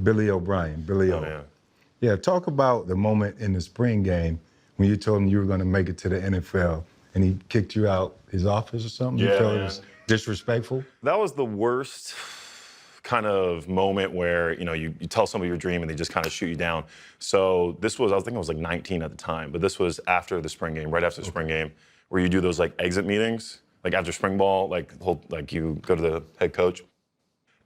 Billy O'Brien, Billy O. Man. Yeah, talk about the moment in the spring game when you told him you were going to make it to the NFL and he kicked you out his office or something. Yeah, you felt man. it was disrespectful? That was the worst kind of moment where, you tell somebody your dream and they just kind of shoot you down. So this was, I think I was like 19 at the time, but this was after the spring game, right after the spring game, where you do those like exit meetings, like after spring ball, like you go to the head coach.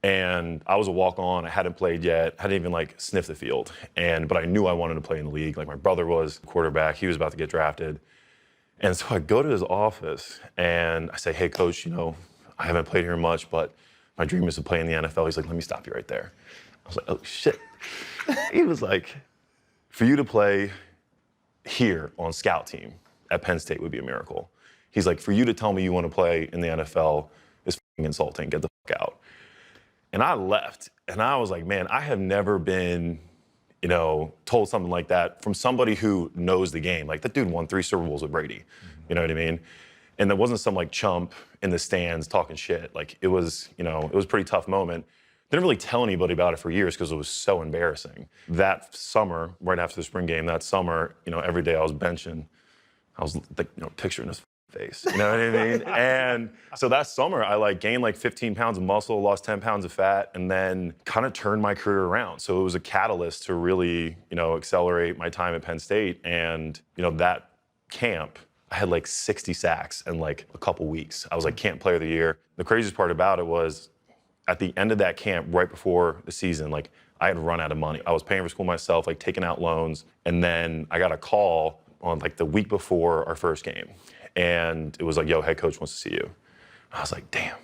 And I was a walk-on. I hadn't played yet. Hadn't even like sniffed the field. But I knew I wanted to play in the league. Like my brother was quarterback. He was about to get drafted. And so I go to his office and I say, hey, coach, I haven't played here much, but my dream is to play in the NFL. He's like, let me stop you right there. I was like, oh, shit. He was like, for you to play here on scout team at Penn State would be a miracle. He's like, for you to tell me you want to play in the NFL is f***ing insulting. Get the fuck out. And I left, and I was like, man, I have never been, told something like that from somebody who knows the game. Like, that dude won 3 Super Bowls with Brady. You know what I mean? And there wasn't some, like, chump in the stands talking shit. Like, it was, it was a pretty tough moment. Didn't really tell anybody about it for years because it was so embarrassing. That summer, right after the spring game, every day I was benching. I was, like, picturing his face, you know what I mean? And so that summer, I gained 15 pounds of muscle, lost 10 pounds of fat, and then kind of turned my career around. So it was a catalyst to really, accelerate my time at Penn State. And, that camp, I had 60 sacks in a couple weeks. I was camp player of the year. The craziest part about it was at the end of that camp, right before the season, I had run out of money. I was paying for school myself, taking out loans. And then I got a call on the week before our first game. And it was yo, head coach wants to see you. I was like, damn,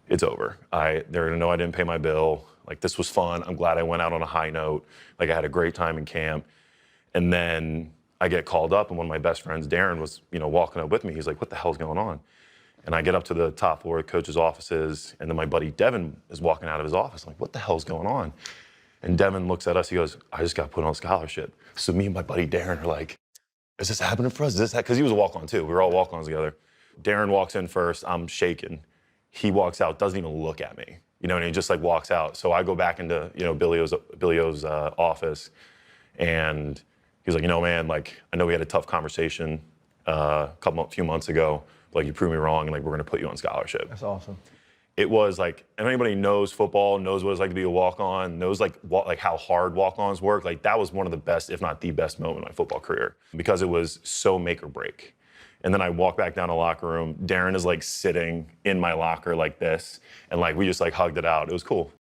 it's over. They're gonna know I didn't pay my bill. This was fun. I'm glad I went out on a high note. I had a great time in camp. And then I get called up, and one of my best friends, Darren, was, walking up with me. He's like, what the hell's going on? And I get up to the top floor of the coach's offices, and then my buddy Devin is walking out of his office. I'm like, what the hell's going on? And Devin looks at us, he goes, I just got put on scholarship. So me and my buddy Darren are like, is this happening for us? Is this because he was a walk-on too. We were all walk-ons together. Darren walks in first. I'm shaking. He walks out, doesn't even look at me. And he just walks out. So I go back into Billy O's office, and he's like, man, I know we had a tough conversation a few months ago. But, you proved me wrong, and we're gonna put you on scholarship. That's awesome. It was and anybody knows football, knows what it's like to be a walk-on, knows how hard walk-ons work. That was one of the best, if not the best moment of my football career, because it was so make or break. And then I walk back down to the locker room. Darren is sitting in my locker like this, and we just hugged it out. It was cool.